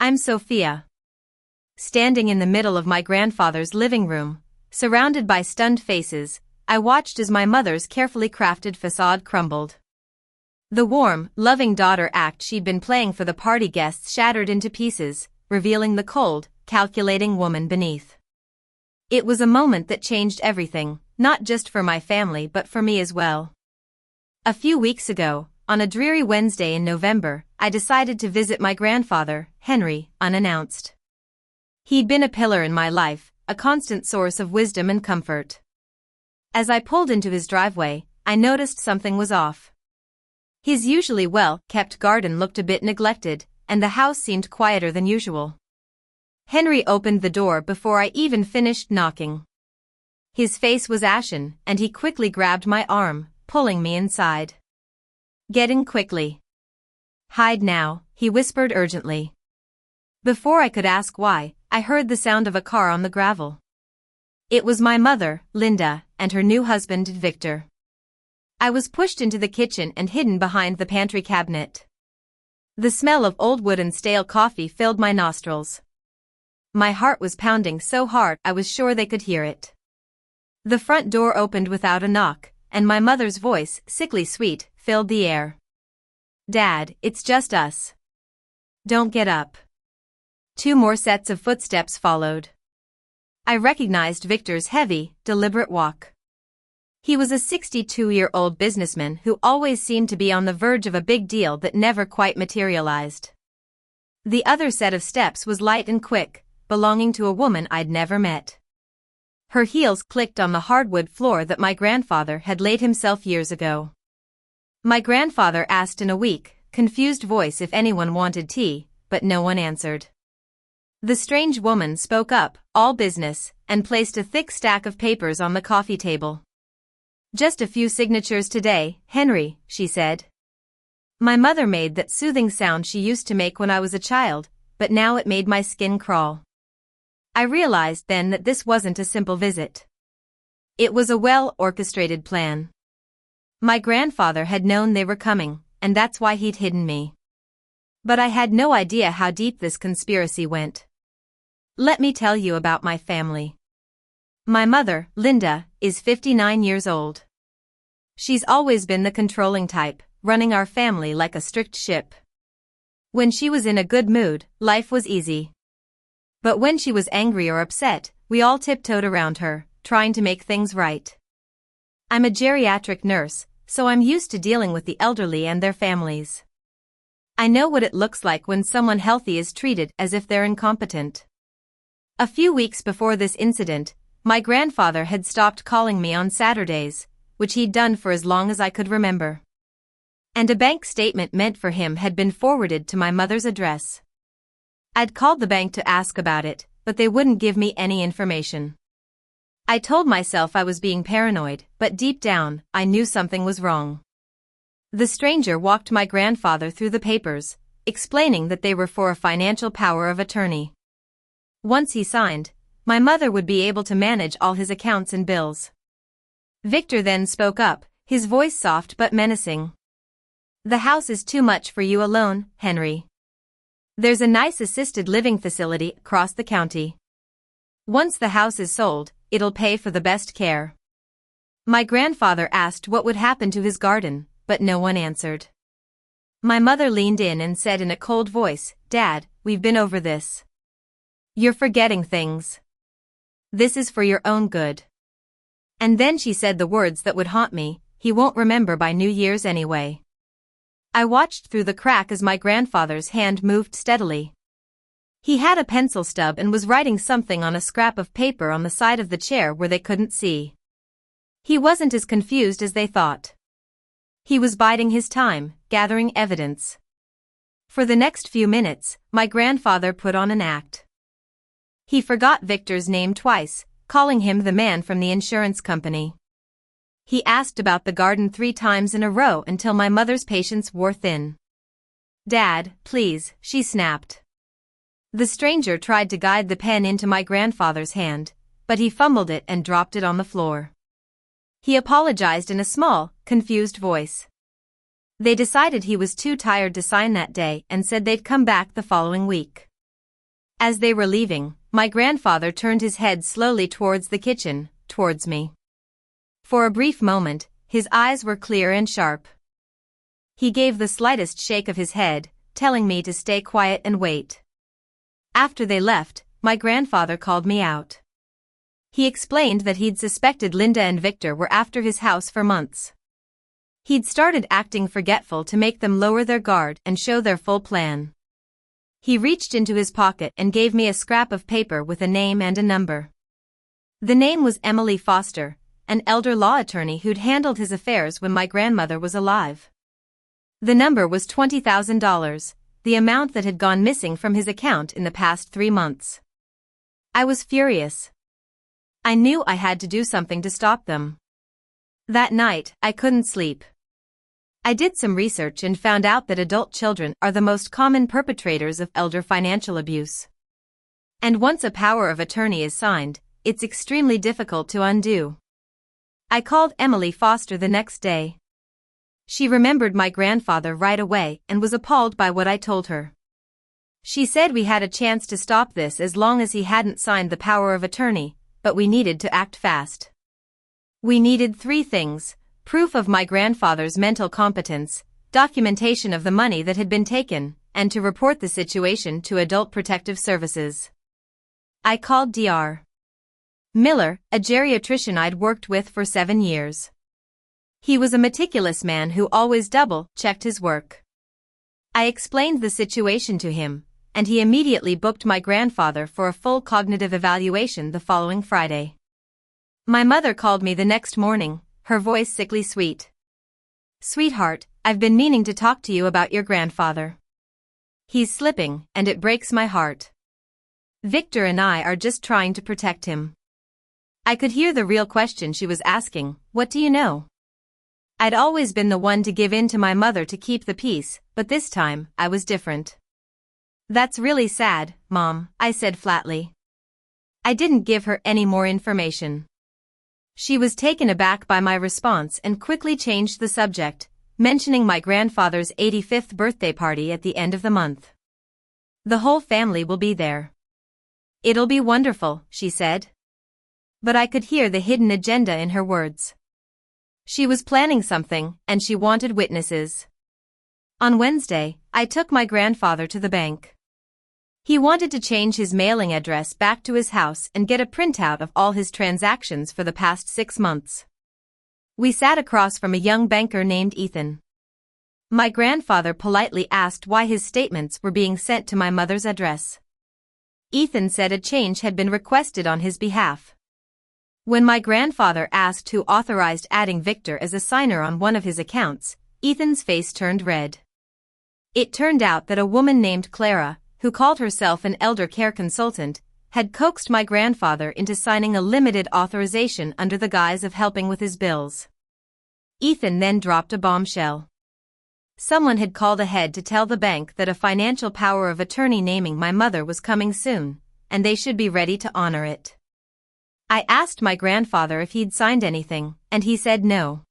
I'm Sophia. Standing in the middle of my grandfather's living room, surrounded by stunned faces, I watched as my mother's carefully crafted facade crumbled. The warm, loving daughter act she'd been playing for the party guests shattered into pieces, revealing the cold, calculating woman beneath. It was a moment that changed everything, not just for my family but for me as well. A few weeks ago, on a dreary Wednesday in November, I decided to visit my grandfather, Henry, unannounced. He'd been a pillar in my life, a constant source of wisdom and comfort. As I pulled into his driveway, I noticed something was off. His usually well-kept garden looked a bit neglected, and the house seemed quieter than usual. Henry opened the door before I even finished knocking. His face was ashen, and he quickly grabbed my arm, pulling me inside. "Get in quickly. Hide now," he whispered urgently. Before I could ask why, I heard the sound of a car on the gravel. It was my mother, Linda, and her new husband, Victor. I was pushed into the kitchen and hidden behind the pantry cabinet. The smell of old wood and stale coffee filled my nostrils. My heart was pounding so hard I was sure they could hear it. The front door opened without a knock, and my mother's voice, sickly sweet, filled the air. "Dad, it's just us. Don't get up." 2 more sets of footsteps followed. I recognized Victor's heavy, deliberate walk. He was a 62-year-old businessman who always seemed to be on the verge of a big deal that never quite materialized. The other set of steps was light and quick, belonging to a woman I'd never met. Her heels clicked on the hardwood floor that my grandfather had laid himself years ago. My grandfather asked in a weak, confused voice if anyone wanted tea, but no one answered. The strange woman spoke up, all business, and placed a thick stack of papers on the coffee table. "Just a few signatures today, Henry," she said. My mother made that soothing sound she used to make when I was a child, but now it made my skin crawl. I realized then that this wasn't a simple visit. It was a well-orchestrated plan. My grandfather had known they were coming, and that's why he'd hidden me. But I had no idea how deep this conspiracy went. Let me tell you about my family. My mother, Linda, is 59 years old. She's always been the controlling type, running our family like a strict ship. When she was in a good mood, life was easy. But when she was angry or upset, we all tiptoed around her, trying to make things right. I'm a geriatric nurse, so I'm used to dealing with the elderly and their families. I know what it looks like when someone healthy is treated as if they're incompetent. A few weeks before this incident, my grandfather had stopped calling me on Saturdays, which he'd done for as long as I could remember. And a bank statement meant for him had been forwarded to my mother's address. I'd called the bank to ask about it, but they wouldn't give me any information. I told myself I was being paranoid, but deep down, I knew something was wrong. The stranger walked my grandfather through the papers, explaining that they were for a financial power of attorney. Once he signed, my mother would be able to manage all his accounts and bills. Victor then spoke up, his voice soft but menacing. "The house is too much for you alone, Henry. There's a nice assisted living facility across the county. Once the house is sold, it'll pay for the best care." My grandfather asked what would happen to his garden, but no one answered. My mother leaned in and said in a cold voice, "Dad, we've been over this. You're forgetting things. This is for your own good." And then she said the words that would haunt me, "He won't remember by New Year's anyway." I watched through the crack as my grandfather's hand moved steadily. He had a pencil stub and was writing something on a scrap of paper on the side of the chair where they couldn't see. He wasn't as confused as they thought. He was biding his time, gathering evidence. For the next few minutes, my grandfather put on an act. He forgot Victor's name twice, calling him the man from the insurance company. He asked about the garden 3 times in a row until my mother's patience wore thin. "Dad, please," she snapped. The stranger tried to guide the pen into my grandfather's hand, but he fumbled it and dropped it on the floor. He apologized in a small, confused voice. They decided he was too tired to sign that day and said they'd come back the following week. As they were leaving, my grandfather turned his head slowly towards the kitchen, towards me. For a brief moment, his eyes were clear and sharp. He gave the slightest shake of his head, telling me to stay quiet and wait. After they left, my grandfather called me out. He explained that he'd suspected Linda and Victor were after his house for months. He'd started acting forgetful to make them lower their guard and show their full plan. He reached into his pocket and gave me a scrap of paper with a name and a number. The name was Emily Foster, an elder law attorney who'd handled his affairs when my grandmother was alive. The number was $20,000, the amount that had gone missing from his account in the past 3 months. I was furious. I knew I had to do something to stop them. That night, I couldn't sleep. I did some research and found out that adult children are the most common perpetrators of elder financial abuse. And once a power of attorney is signed, it's extremely difficult to undo. I called Emily Foster the next day. She remembered my grandfather right away and was appalled by what I told her. She said we had a chance to stop this as long as he hadn't signed the power of attorney, but we needed to act fast. We needed 3 things: proof of my grandfather's mental competence, documentation of the money that had been taken, and to report the situation to Adult Protective Services. I called Dr. Miller, a geriatrician I'd worked with for 7 years. He was a meticulous man who always double-checked his work. I explained the situation to him, and he immediately booked my grandfather for a full cognitive evaluation the following Friday. My mother called me the next morning, her voice sickly sweet. "Sweetheart, I've been meaning to talk to you about your grandfather. He's slipping, and it breaks my heart. Victor and I are just trying to protect him." I could hear the real question she was asking: what do you know? I'd always been the one to give in to my mother to keep the peace, but this time, I was different. "That's really sad, Mom," I said flatly. I didn't give her any more information. She was taken aback by my response and quickly changed the subject, mentioning my grandfather's 85th birthday party at the end of the month. "The whole family will be there. It'll be wonderful," she said. But I could hear the hidden agenda in her words. She was planning something, and she wanted witnesses. On Wednesday, I took my grandfather to the bank. He wanted to change his mailing address back to his house and get a printout of all his transactions for the past 6 months. We sat across from a young banker named Ethan. My grandfather politely asked why his statements were being sent to my mother's address. Ethan said a change had been requested on his behalf. When my grandfather asked who authorized adding Victor as a signer on one of his accounts, Ethan's face turned red. It turned out that a woman named Clara, who called herself an elder care consultant, had coaxed my grandfather into signing a limited authorization under the guise of helping with his bills. Ethan then dropped a bombshell. Someone had called ahead to tell the bank that a financial power of attorney naming my mother was coming soon, and they should be ready to honor it. I asked my grandfather if he'd signed anything, and he said no.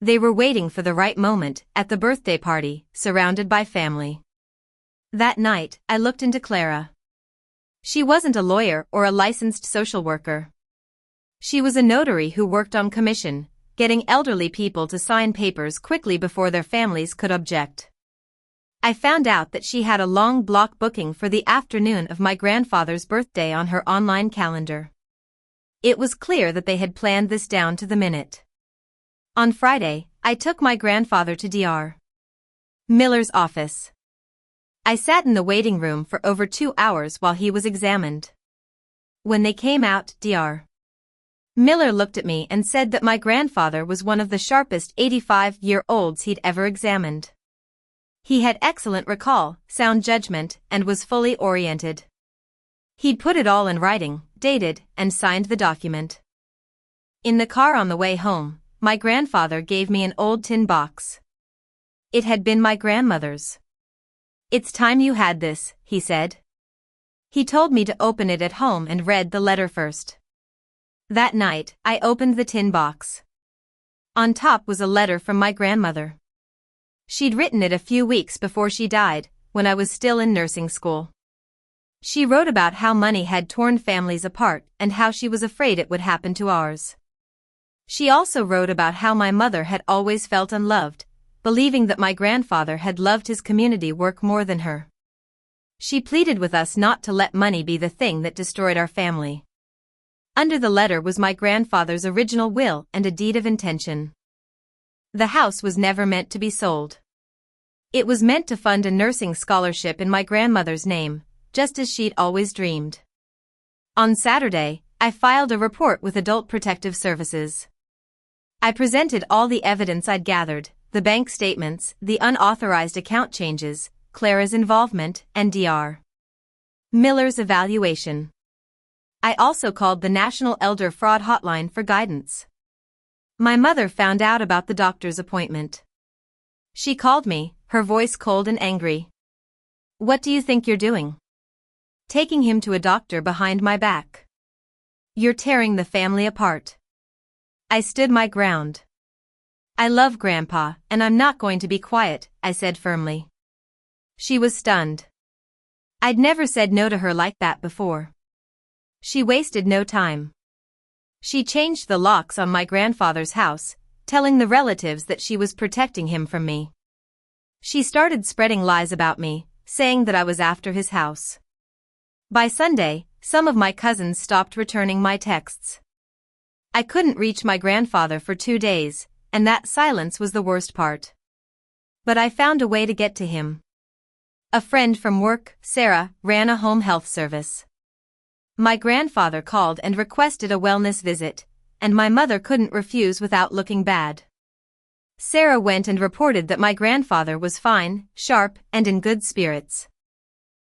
They were waiting for the right moment, at the birthday party, surrounded by family. That night, I looked into Clara. She wasn't a lawyer or a licensed social worker. She was a notary who worked on commission, getting elderly people to sign papers quickly before their families could object. I found out that she had a long block booking for the afternoon of my grandfather's birthday on her online calendar. It was clear that they had planned this down to the minute. On Friday, I took my grandfather to Dr. Miller's office. I sat in the waiting room for over 2 hours while he was examined. When they came out, Dr. Miller looked at me and said that my grandfather was one of the sharpest 85-year-olds he'd ever examined. He had excellent recall, sound judgment, and was fully oriented. He'd put it all in writing, dated, and signed the document. In the car on the way home, my grandfather gave me an old tin box. It had been my grandmother's. "It's time you had this," he said. He told me to open it at home and read the letter first. That night, I opened the tin box. On top was a letter from my grandmother. She'd written it a few weeks before she died, when I was still in nursing school. She wrote about how money had torn families apart and how she was afraid it would happen to ours. She also wrote about how my mother had always felt unloved, believing that my grandfather had loved his community work more than her. She pleaded with us not to let money be the thing that destroyed our family. Under the letter was my grandfather's original will and a deed of intention. The house was never meant to be sold. It was meant to fund a nursing scholarship in my grandmother's name, just as she'd always dreamed. On Saturday, I filed a report with Adult Protective Services. I presented all the evidence I'd gathered, the bank statements, the unauthorized account changes, Clara's involvement, and Dr. Miller's evaluation. I also called the National Elder Fraud Hotline for guidance. My mother found out about the doctor's appointment. She called me, her voice cold and angry. "What do you think you're doing? Taking him to a doctor behind my back. You're tearing the family apart." I stood my ground. "I love Grandpa, and I'm not going to be quiet," I said firmly. She was stunned. I'd never said no to her like that before. She wasted no time. She changed the locks on my grandfather's house, telling the relatives that she was protecting him from me. She started spreading lies about me, saying that I was after his house. By Sunday, some of my cousins stopped returning my texts. I couldn't reach my grandfather for 2 days, and that silence was the worst part. But I found a way to get to him. A friend from work, Sarah, ran a home health service. My grandfather called and requested a wellness visit, and my mother couldn't refuse without looking bad. Sarah went and reported that my grandfather was fine, sharp, and in good spirits.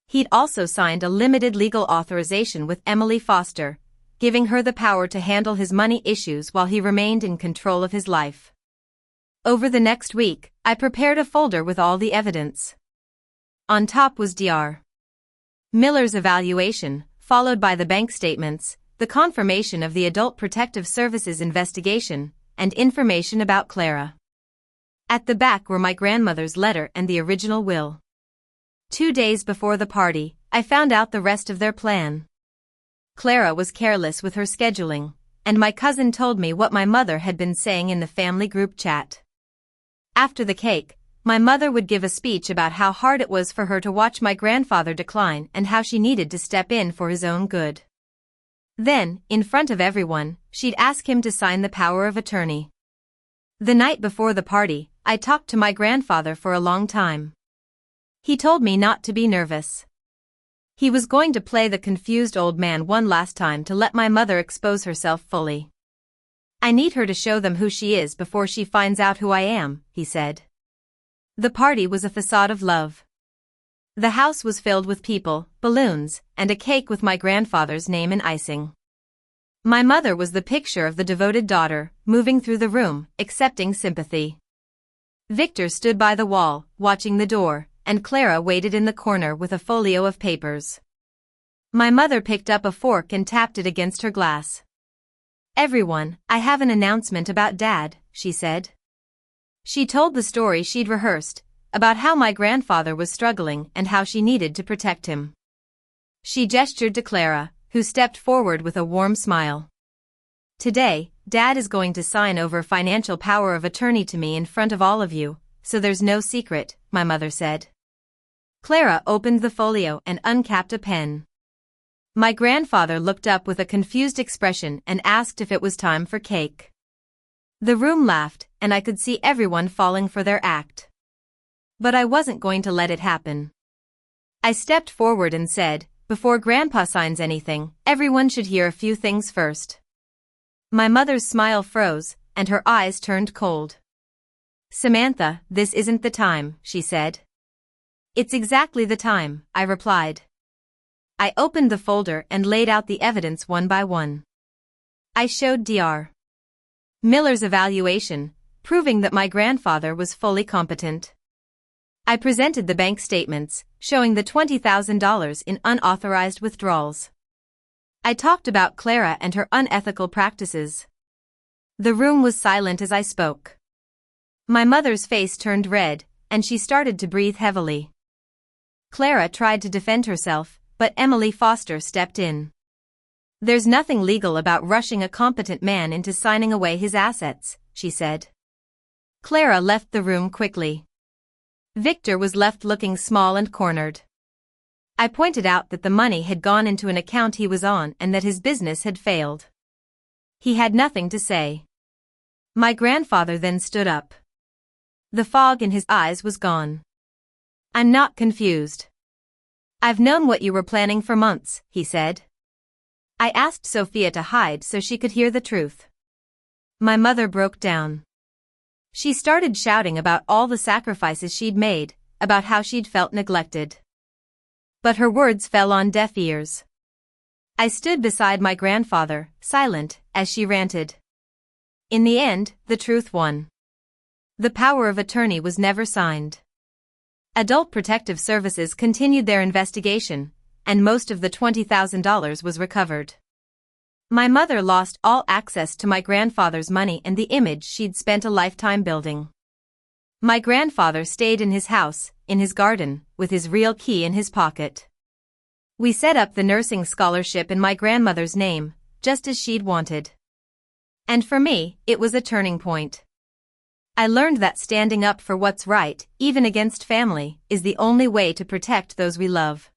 He'd also signed a limited legal authorization with Emily Foster, giving her the power to handle his money issues while he remained in control of his life. Over the next week, I prepared a folder with all the evidence. On top was Dr. Miller's evaluation, followed by the bank statements, the confirmation of the Adult Protective Services investigation, and information about Clara. At the back were my grandmother's letter and the original will. 2 days before the party, I found out the rest of their plan. Clara was careless with her scheduling, and my cousin told me what my mother had been saying in the family group chat. After the cake, my mother would give a speech about how hard it was for her to watch my grandfather decline and how she needed to step in for his own good. Then, in front of everyone, she'd ask him to sign the power of attorney. The night before the party, I talked to my grandfather for a long time. He told me not to be nervous. He was going to play the confused old man one last time to let my mother expose herself fully. "I need her to show them who she is before she finds out who I am," he said. The party was a facade of love. The house was filled with people, balloons, and a cake with my grandfather's name and icing. My mother was the picture of the devoted daughter, moving through the room, accepting sympathy. Victor stood by the wall, watching the door, and Clara waited in the corner with a folio of papers. My mother picked up a fork and tapped it against her glass. "Everyone, I have an announcement about Dad," she said. She told the story she'd rehearsed, about how my grandfather was struggling and how she needed to protect him. She gestured to Clara, who stepped forward with a warm smile. "Today, Dad is going to sign over financial power of attorney to me in front of all of you, so there's no secret," my mother said. Clara opened the folio and uncapped a pen. My grandfather looked up with a confused expression and asked if it was time for cake. The room laughed, and I could see everyone falling for their act. But I wasn't going to let it happen. I stepped forward and said, "Before Grandpa signs anything, everyone should hear a few things first." My mother's smile froze, and her eyes turned cold. "Samantha, this isn't the time," she said. "It's exactly the time," I replied. I opened the folder and laid out the evidence one by one. I showed Dr. Miller's evaluation, proving that my grandfather was fully competent. I presented the bank statements, showing the $20,000 in unauthorized withdrawals. I talked about Clara and her unethical practices. The room was silent as I spoke. My mother's face turned red, and she started to breathe heavily. Clara tried to defend herself, But Emily Foster stepped in. "There's nothing legal about rushing a competent man into signing away his assets," she said. Clara left the room quickly. Victor was left looking small and cornered. I pointed out that the money had gone into an account he was on and that his business had failed. He had nothing to say. My grandfather then stood up. The fog in his eyes was gone. "I'm not confused. I've known what you were planning for months," he said. I asked Sophia to hide so she could hear the truth. My mother broke down. She started shouting about all the sacrifices she'd made, about how she'd felt neglected. But her words fell on deaf ears. I stood beside my grandfather, silent, as she ranted. In the end, the truth won. The power of attorney was never signed. Adult Protective Services continued their investigation, and most of the $20,000 was recovered. My mother lost all access to my grandfather's money and the image she'd spent a lifetime building. My grandfather stayed in his house, in his garden, with his real key in his pocket. We set up the nursing scholarship in my grandmother's name, just as she'd wanted. And for me, it was a turning point. I learned that standing up for what's right, even against family, is the only way to protect those we love.